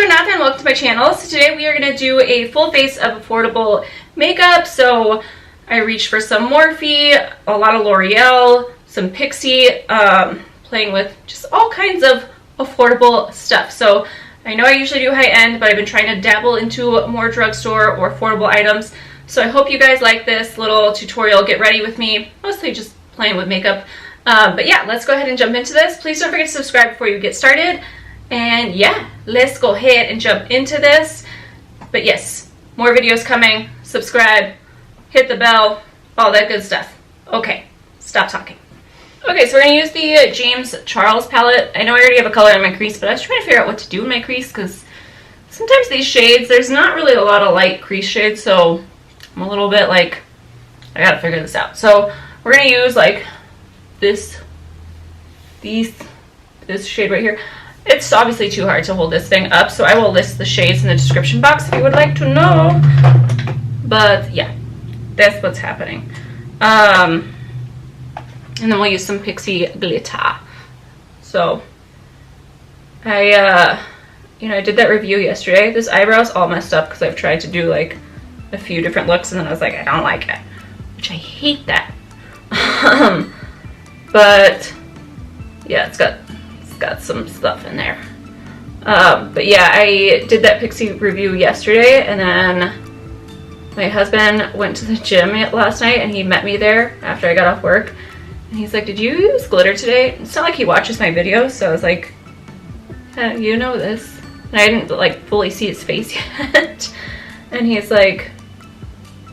Renata and welcome to my channel. So today we are going to do a full face of affordable makeup. So I reached for some Morphe, a lot of Loreal, some Pixi, playing with just all kinds of affordable stuff. So I know I usually do high end, but I've been trying to dabble into more drugstore or affordable items. So I hope you guys like this little tutorial. Get ready with me, mostly just playing with makeup. But yeah, let's go ahead and jump into this. Please don't forget to subscribe before you get started. And yeah, let's go ahead and jump into this. But yes, more videos coming. Subscribe, hit the bell, all that good stuff. Okay, stop talking. Okay, so we're going to use the James Charles palette. I know I already have a color in my crease, but I was trying to figure out what to do in my crease because sometimes these shades, there's not really a lot of light crease shades, so I'm a little bit like, I gotta figure this out. So we're going to use like this shade right here. It's obviously too hard to hold this thing up, so I will list the shades in the description box if you would like to know. But yeah, that's what's happening. And then we'll use some Pixi glitter. So I did that review yesterday. This eyebrow's all messed up because I've tried to do like a few different looks and then I was like, I don't like it, which I hate that. But yeah, it's got some stuff in there. But yeah, I did that Pixi review yesterday, and then my husband went to the gym last night and he met me there after I got off work, and he's like, did you use glitter today? It's not like he watches my videos, so I was like, you know this. And I didn't like fully see his face yet. And he's like,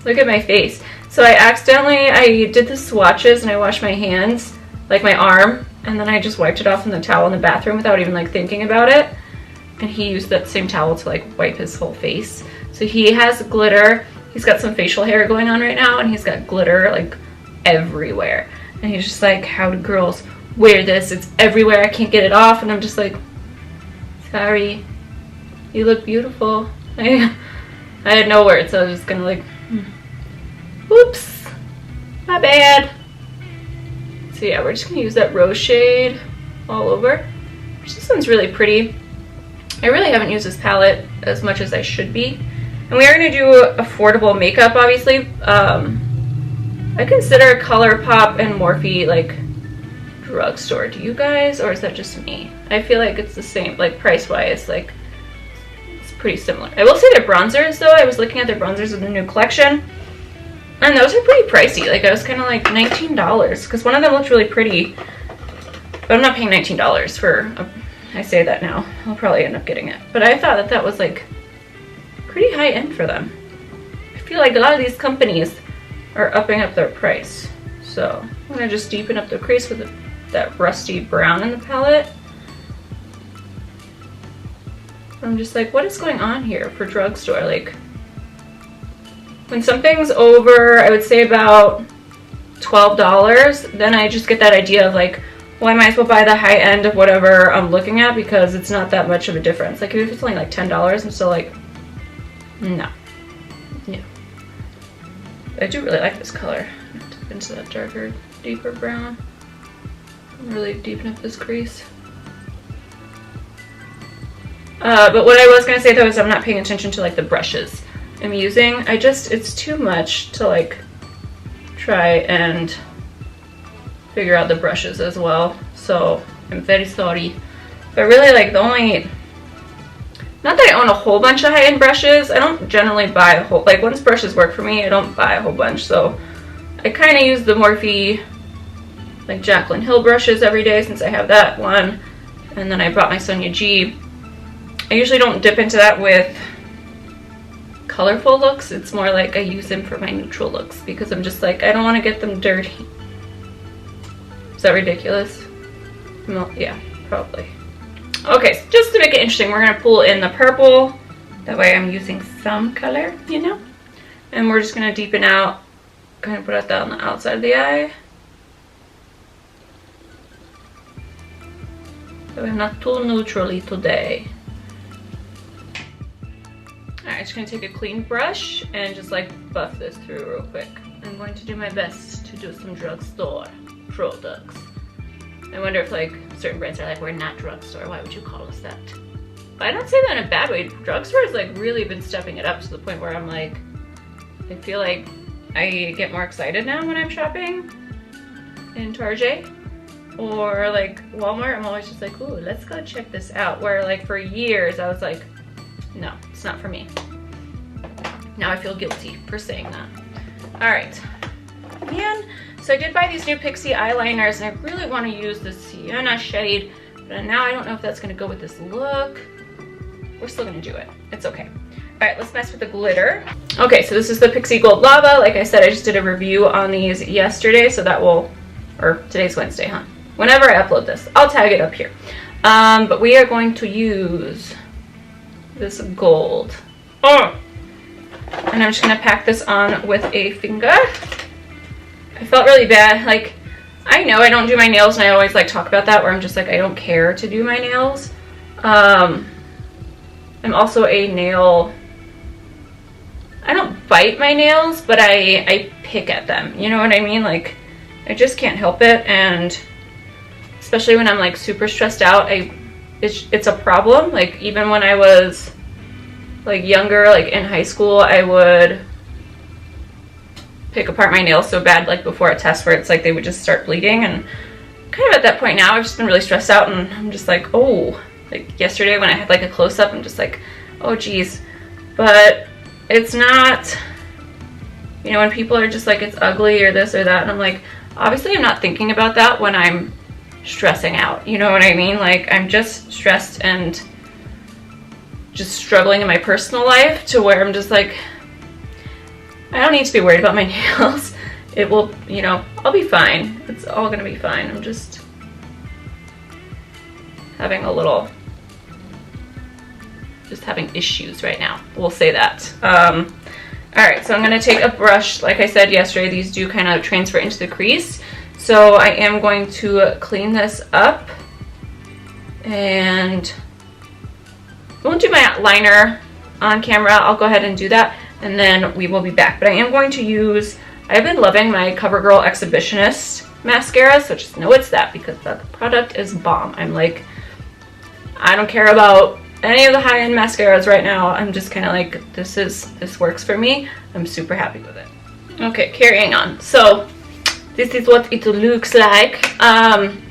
look at my face. So I did the swatches and I washed my hands, like my arm, and then I just wiped it off in the towel in the bathroom without even like thinking about it. And he used that same towel to like wipe his whole face. So he has glitter. He's got some facial hair going on right now and he's got glitter like everywhere. And he's just like, how do girls wear this? It's everywhere. I can't get it off. And I'm just like, sorry, you look beautiful. I had no words, so I was just gonna like, oops, my bad. So yeah, we're just gonna use that rose shade all over. This one's really pretty. I really haven't used this palette as much as I should be. And we are gonna do affordable makeup, obviously. I consider Colourpop and Morphe like drugstore. Do you guys, or is that just me? I feel like it's the same, like price-wise, like it's pretty similar. I will say their bronzers though, I was looking at their bronzers in the new collection, and those are pretty pricey. Like I was kind of like $19 because one of them looked really pretty, but I'm not paying $19 for I say that now, I'll probably end up getting it, but I thought that was like pretty high end for them. I feel like a lot of these companies are upping up their price. So I'm gonna just deepen up the crease with that rusty brown in the palette. I'm just like, what is going on here for drugstore? Like, when something's over, I would say about $12, then I just get that idea of like, well, I might as well buy the high end of whatever I'm looking at because it's not that much of a difference. Like if it's only like $10, I'm still like, no. Yeah. I do really like this color. Dip into that darker, deeper brown. Really deepen up this crease. But what I was gonna say though is I'm not paying attention to like the brushes I'm using. It's too much to like try and figure out the brushes as well. So I'm very sorry. But really like not that I own a whole bunch of high-end brushes. I don't generally buy a whole, like once brushes work for me, I don't buy a whole bunch. So I kind of use the Morphe like Jaclyn Hill brushes every day since I have that one. And then I brought my Sonia G. I usually don't dip into that with colorful looks. It's more like I use them for my neutral looks because I'm just like, I don't want to get them dirty. Is that ridiculous? Well, yeah, probably. Okay, so just to make it interesting, we're going to pull in the purple. That way I'm using some color, you know? And we're just going to deepen out, kind of put that on the outside of the eye. So we're not too neutrally today. Alright, just going to take a clean brush and just like buff this through real quick. I'm going to do my best to do some drugstore products. I wonder if like certain brands are like, we're not drugstore, why would you call us that? I don't say that in a bad way. Drugstore has like really been stepping it up to the point where I'm like, I feel like I get more excited now when I'm shopping in Target or like Walmart. I'm always just like, ooh, let's go check this out. Where like for years I was like, no, it's not for me. Now I feel guilty for saying that. All right, man. So I did buy these new Pixi eyeliners, and I really want to use the Sienna shade, but now I don't know if that's gonna go with this look. We're still gonna do it. It's okay. All right, let's mess with the glitter. Okay, so this is the Pixi Gold Lava. Like I said, I just did a review on these yesterday, so that will, or today's Wednesday, huh? Whenever I upload this, I'll tag it up here. But we are going to use this gold. Oh! And I'm just gonna pack this on with a finger. I felt really bad. Like, I know I don't do my nails, and I always like talk about that, where I'm just like, I don't care to do my nails. I'm also a nail, I don't bite my nails, but I pick at them. You know what I mean? Like, I just can't help it, and especially when I'm like super stressed out, it's a problem. Like, even when I was like younger, like in high school, I would pick apart my nails so bad, like before a test, where it's like they would just start bleeding. And kind of at that point now, I've just been really stressed out, and I'm just like, oh, like yesterday when I had like a close-up, I'm just like, oh geez. But it's not, you know, when people are just like, it's ugly or this or that, and I'm like, obviously I'm not thinking about that when I'm stressing out, you know what I mean? Like, I'm just stressed and just struggling in my personal life, to where I'm just like, I don't need to be worried about my nails. It will, you know, I'll be fine. It's all gonna be fine. I'm just having a little, just having issues right now. We'll say that. All right, so I'm gonna take a brush. Like I said yesterday, these do kind of transfer into the crease. So I am going to clean this up, and I won't do my liner on camera. I'll go ahead and do that, and then we will be back. But I am going to use, I've been loving my CoverGirl Exhibitionist mascara, so just know it's that, because the product is bomb. I'm like, I don't care about any of the high-end mascaras right now. I'm just kind of like, this works for me. I'm super happy with it. Okay, carrying on. So this is what it looks like. I'm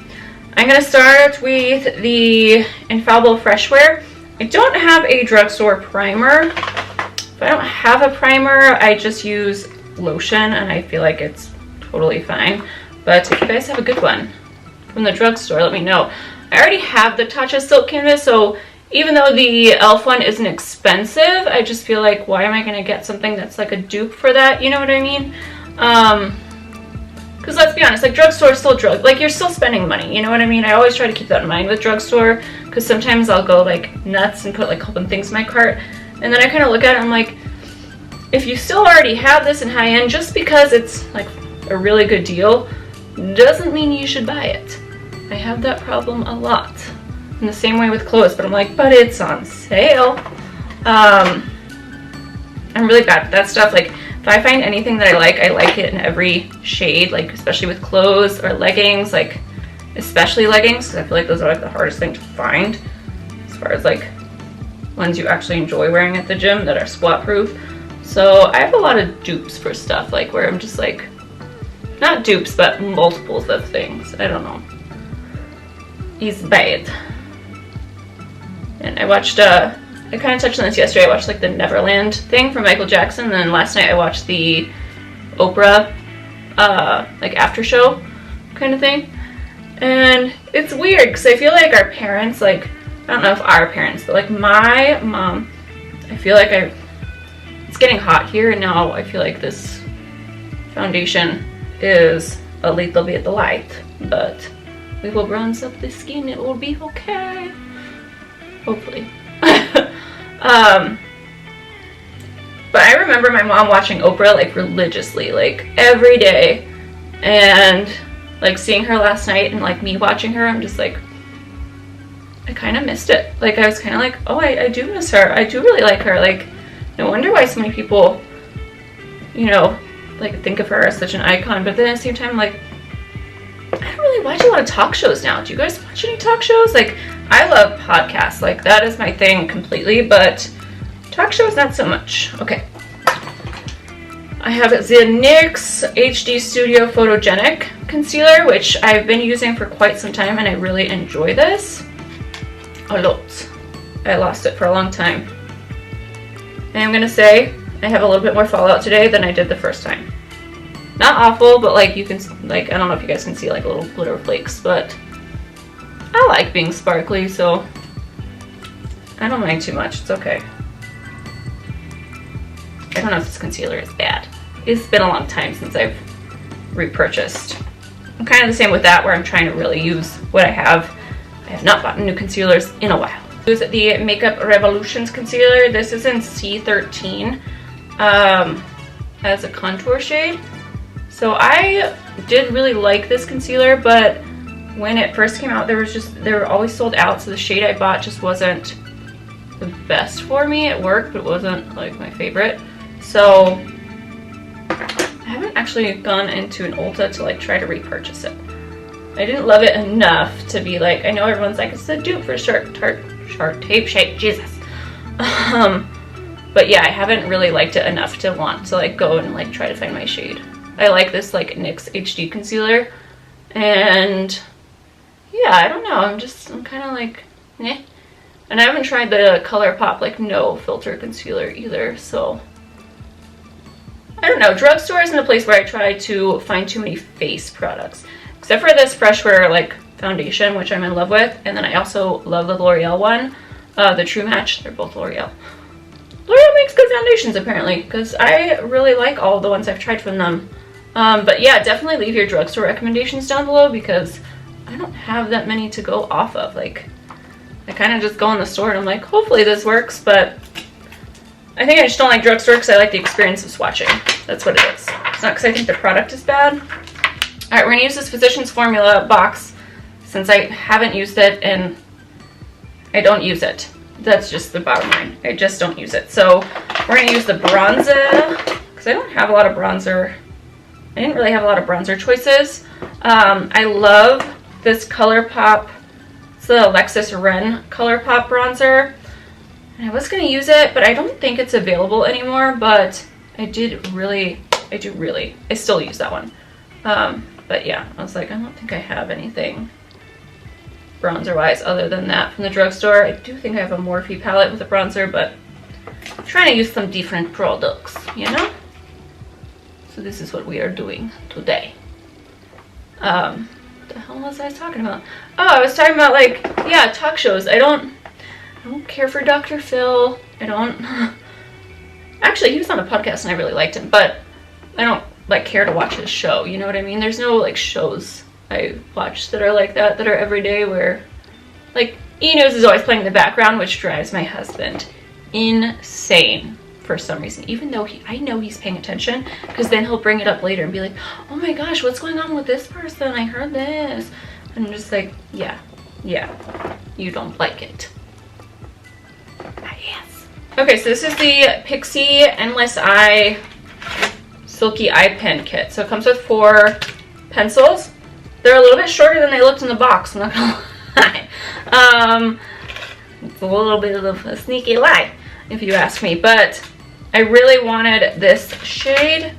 gonna start with the Infallible Fresh Wear. I don't have a Drugstore primer. If I don't have a primer, I just use lotion, and I feel like it's totally fine. But if you guys have a good one from the Drugstore, let me know. I already have the Tatcha Silk Canvas, so even though the e.l.f. one isn't expensive, I just feel like, why am I going to get something that's like a dupe for that? You know what I mean? Because let's be honest, like, Drugstore is still like, you're still spending money, you know what I mean? I always try to keep that in mind with Drugstore, because sometimes I'll go like nuts and put like a couple things in my cart, and then I kind of look at it and I'm like, if you still already have this in high end, just because it's like a really good deal doesn't mean you should buy it. I have that problem a lot. In the same way with clothes, but I'm like, but it's on sale. I'm really bad with that stuff. Like, if I find anything that I like it in every shade, like especially with clothes or leggings, like especially leggings, because I feel like those are like the hardest thing to find as far as like ones you actually enjoy wearing at the gym that are squat proof. So I have a lot of dupes for stuff, like where I'm just like, not dupes, but multiples of things. I don't know. He's bad. And I watched, I kind of touched on this yesterday. I watched like the Neverland thing from Michael Jackson. And then last night I watched the Oprah, like after show kind of thing. And it's weird because I feel like our parents, like, I don't know if our parents, but like my mom, I feel like it's getting hot here, and now I feel like this foundation is a little bit light, but we will bronze up the skin. It will be okay. Hopefully. But I remember my mom watching Oprah like religiously, like every day, and like seeing her last night and like me watching her, I'm just like, I kind of missed it. Like, I was kind of like, oh, I do miss her. I do really like her. Like, no wonder why so many people, you know, like think of her as such an icon. But then at the same time, like, I don't really watch a lot of talk shows now. Do you guys watch any talk shows? Like, I love podcasts, like that is my thing completely, but talk shows not so much. Okay. I have the NYX HD Studio Photogenic Concealer, which I've been using for quite some time, and I really enjoy this a lot. I lost it for a long time. And I'm gonna say I have a little bit more fallout today than I did the first time. Not awful, but like you can, like, I don't know if you guys can see like little glitter flakes, but I like being sparkly, so I don't mind too much. It's okay. I don't know if this concealer is bad. It's been a long time since I've repurchased. I'm kind of the same with that, where I'm trying to really use what I have. I have not bought new concealers in a while. Use the Makeup Revolutions concealer. This is in C13 as a contour shade. So I did really like this concealer, but when it first came out, they were always sold out. So the shade I bought just wasn't the best for me. It worked, but it wasn't like my favorite. So I haven't actually gone into an Ulta to like try to repurchase it. I didn't love it enough to be like, I know everyone's like, it's a dupe for Shark Tape Shake, Jesus. But yeah, I haven't really liked it enough to want to like go and like try to find my shade. I like this like NYX HD concealer, and yeah, I don't know, I'm kind of like, eh. And I haven't tried the Colourpop like no filter concealer either, so I don't know. Drugstore isn't a place where I try to find too many face products, except for this Fresh Wear like foundation, which I'm in love with, and then I also love the L'Oreal one, the True Match. They're both L'Oreal. L'Oreal makes good foundations apparently, because I really like all of the ones I've tried from them. But yeah, definitely leave your drugstore recommendations down below, because I don't have that many to go off of. Like, I kind of just go in the store and I'm like, hopefully this works, but I think I just don't like drugstore because I like the experience of swatching. That's what it is. It's not because I think the product is bad. Alright, we're going to use this Physicians Formula box since I haven't used it and I don't use it. That's just the bottom line. I just don't use it. So we're going to use the bronzer because I don't have a lot of bronzer. I didn't really have a lot of bronzer choices. I love this Colourpop. It's the Alexis Ren Colourpop bronzer. And I was going to use it, but I don't think it's available anymore. But I still use that one. But yeah, I was like, I don't think I have anything bronzer-wise other than that from the drugstore. I do think I have a Morphe palette with a bronzer, but I'm trying to use some different products, you know? So this is what we are doing today. What the hell was I talking about? Oh, I was talking about, like, yeah, talk shows. I don't care for Dr. Phil. I don't... Actually, he was on a podcast and I really liked him, but I don't, like, care to watch his show. You know what I mean? There's no, like, shows I watch that are like that are every day where, like, E-News is always playing in the background, which drives my husband insane for some reason. Even though I know he's paying attention, because then he'll bring it up later and be like, oh my gosh, what's going on with this person? I heard this. And I'm just like, yeah, you don't like it. Yes. Okay, so this is the Pixi Endless Eye Silky Eye Pen Kit. So it comes with 4 pencils. They're a little bit shorter than they looked in the box, I'm not gonna lie. It's a little bit of a sneaky lie, if you ask me. But I really wanted this shade,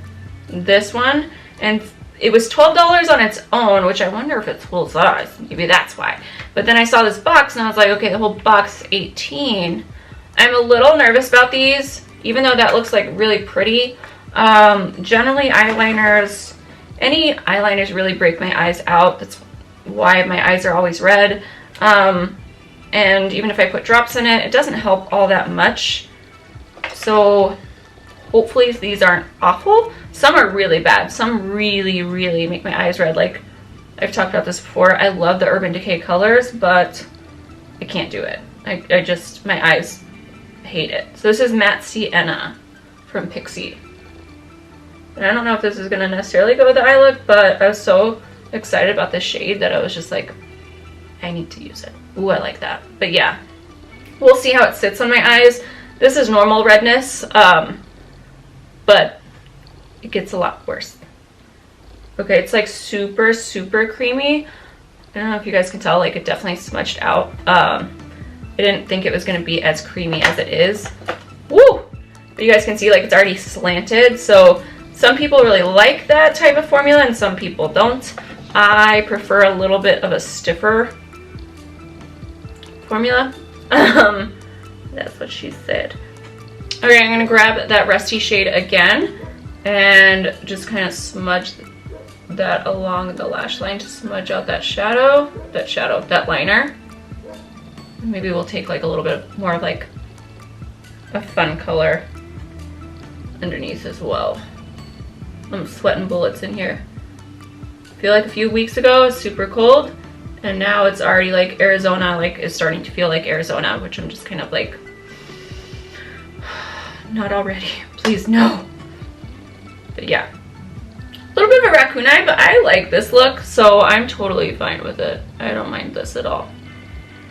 this one, and it was $12 on its own, which I wonder if it's full size. Maybe that's why. But then I saw this box and I was like, okay, the whole box is $18. I'm a little nervous about these, even though that looks like really pretty. Generally eyeliners, any eyeliners really break my eyes out. That's why my eyes are always red. And even if I put drops in it, it doesn't help all that much. So hopefully these aren't awful. Some are really bad. Some really, really make my eyes red. Like, I've talked about this before. I love the Urban Decay colors, but I can't do it. I just, my eyes hate it. So this is Matte Sienna from Pixi. And I don't know if this is going to necessarily go with the eye look, but I was so excited about this shade that I was just like, I need to use it. Ooh, I like that. But yeah, we'll see how it sits on my eyes. This is normal redness, but it gets a lot worse. Okay, it's like super, super creamy. I don't know if you guys can tell, like it definitely smudged out. I didn't think it was going to be as creamy as it is. Woo! But you guys can see like it's already slanted, so some people really like that type of formula and some people don't. I prefer a little bit of a stiffer formula. That's what she said. Okay, I'm gonna grab that Rusty shade again and just kind of smudge that along the lash line to smudge out that shadow, that liner. And maybe we'll take like a little bit more of like a fun color underneath as well. I'm sweating bullets in here. I feel like a few weeks ago it was super cold and now it's already like Arizona, like it's starting to feel like Arizona, which I'm just kind of like, not already, please no. But yeah, a little bit of a raccoon eye, but I like this look, so I'm totally fine with it. I don't mind this at all.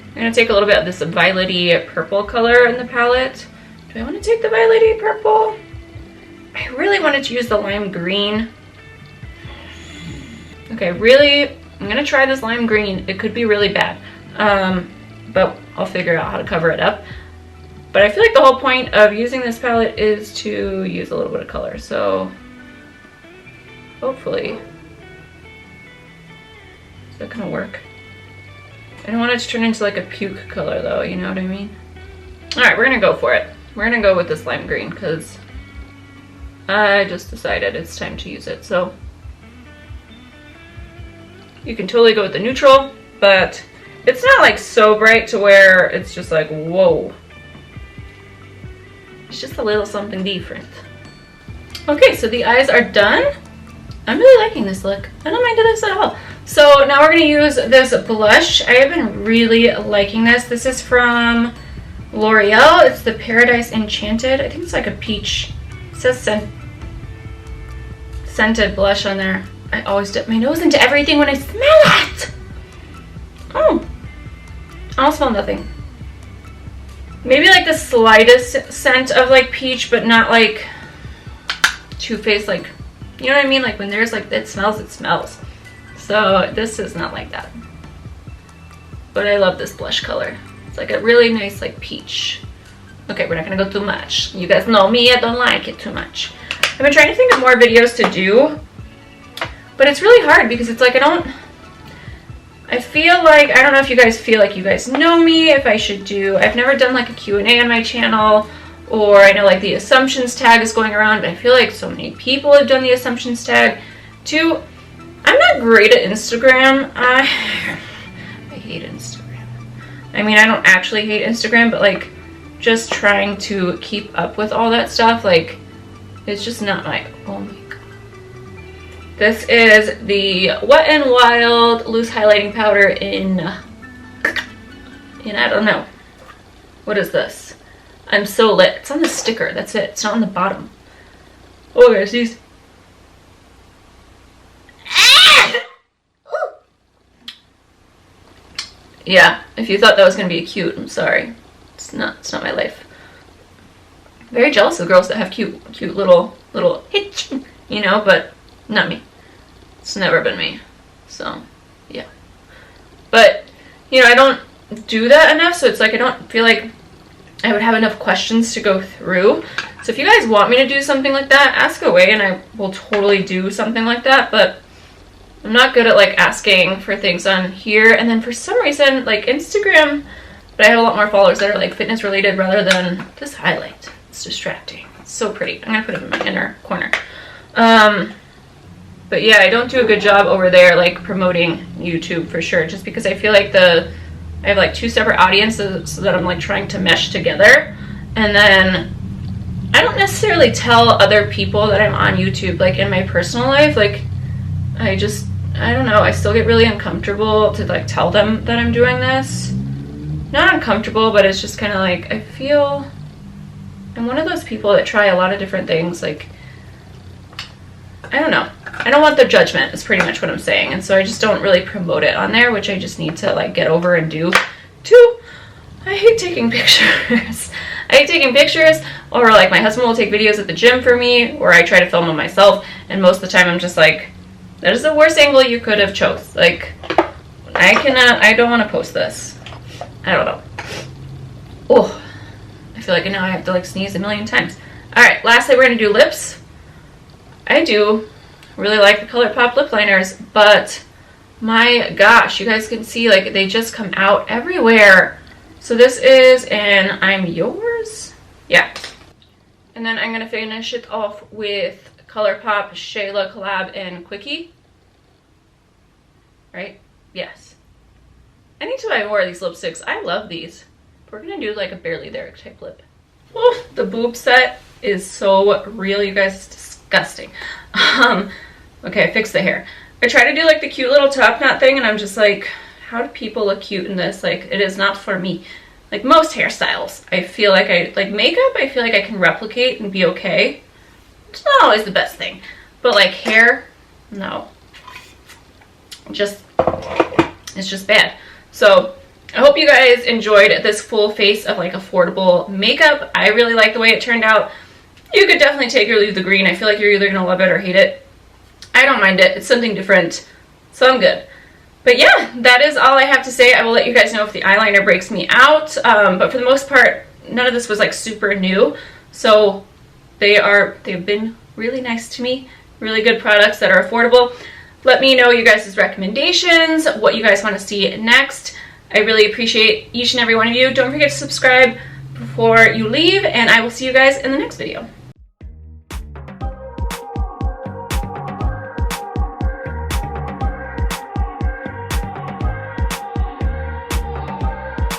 I'm gonna take a little bit of this violet-y purple color in the palette. Do I want to take the violet-y purple? I really wanted to use the lime green. Okay, really, I'm gonna try this lime green. It could be really bad, but I'll figure out how to cover it up. But I feel like the whole point of using this palette is to use a little bit of color, so hopefully, is that gonna work? I don't want it to turn into like a puke color though, you know what I mean? All right, we're gonna go for it. We're gonna go with this lime green because I just decided it's time to use it. So you can totally go with the neutral, but it's not like so bright to where it's just like, whoa. It's just a little something different. Okay, so the eyes are done. I'm really liking this look. I don't mind this at all. So now we're gonna use this blush. I have been really liking this. This is from L'Oreal. It's the Paradise Enchanted. I think it's like a peach. It says scented blush on there. I always dip my nose into everything when I smell it. Oh, I don't smell nothing. Maybe like the slightest scent of like peach, but not like Too Faced, like, you know what I mean? Like when there's like, it smells, it smells. So this is not like that. But I love this blush color. It's like a really nice like peach. Okay, we're not gonna go too much. You guys know me, I don't like it too much. I've been trying to think of more videos to do, but it's really hard because it's like I feel like, I don't know if you guys feel like you guys know me, if I should do, I've never done like a Q&A on my channel, or I know like the assumptions tag is going around, but I feel like so many people have done the assumptions tag too. I'm not great at Instagram. I hate Instagram. I mean, I don't actually hate Instagram, but like just trying to keep up with all that stuff, like it's just not my, oh my god. This is the Wet n Wild loose highlighting powder in I don't know. What is this? I'm so lit. It's on the sticker, that's it. It's not on the bottom. Oh guys, these. Yeah, if you thought that was gonna be cute, I'm sorry. It's not my life. Very jealous of girls that have cute little hitch, you know, but not me. It's never been me. So, yeah. But, you know, I don't do that enough, so it's like I don't feel like I would have enough questions to go through. So if you guys want me to do something like that, ask away and I will totally do something like that, but I'm not good at like asking for things on here. And then for some reason, like Instagram, but I have a lot more followers that are like fitness related rather than this highlight. It's distracting. It's so pretty. I'm gonna put it in my inner corner. But yeah, I don't do a good job over there like promoting YouTube for sure, just because I feel like I have like two separate audiences so that I'm like trying to mesh together. And then I don't necessarily tell other people that I'm on YouTube like in my personal life. Like I don't know, I still get really uncomfortable to like tell them that I'm doing this. Not uncomfortable, but it's just kind of like, I feel I'm one of those people that try a lot of different things. Like, I don't know. I don't want the judgment is pretty much what I'm saying. And so I just don't really promote it on there, which I just need to like get over and do too. I hate taking pictures. I hate taking pictures, or like my husband will take videos at the gym for me, or I try to film them myself. And most of the time I'm just like, that is the worst angle you could have chose. Like, I don't want to post this. I don't know. Oh, I feel like now I have to like sneeze a million times. All right, lastly, we're gonna do lips. I do really like the Colourpop lip liners, but my gosh, you guys can see like they just come out everywhere. So this is an I'm Yours. Yeah. And then I'm gonna finish it off with Colourpop Shayla collab and Quickie. Right? Yes. Anytime I wore these lipsticks, I love these. We're gonna do like a barely there type lip. Oh, the boob set is so real, you guys. It's disgusting. Okay, I fixed the hair. I try to do like the cute little top knot thing, and I'm just like, how do people look cute in this? Like, it is not for me. Like most hairstyles, I feel like like makeup, I feel like I can replicate and be okay. It's not always the best thing, but like hair, no. It's just bad. So I hope you guys enjoyed this full face of like affordable makeup. I really like the way it turned out. You could definitely take or leave the green. I feel like you're either gonna love it or hate it. I don't mind it. It's something different, so I'm good. But yeah, that is all I have to say. I will let you guys know if the eyeliner breaks me out. But for the most part, none of this was like super new. So they've been really nice to me. Really good products that are affordable. Let me know you guys' recommendations, what you guys want to see next. I really appreciate each and every one of you. Don't forget to subscribe before you leave, and I will see you guys in the next video.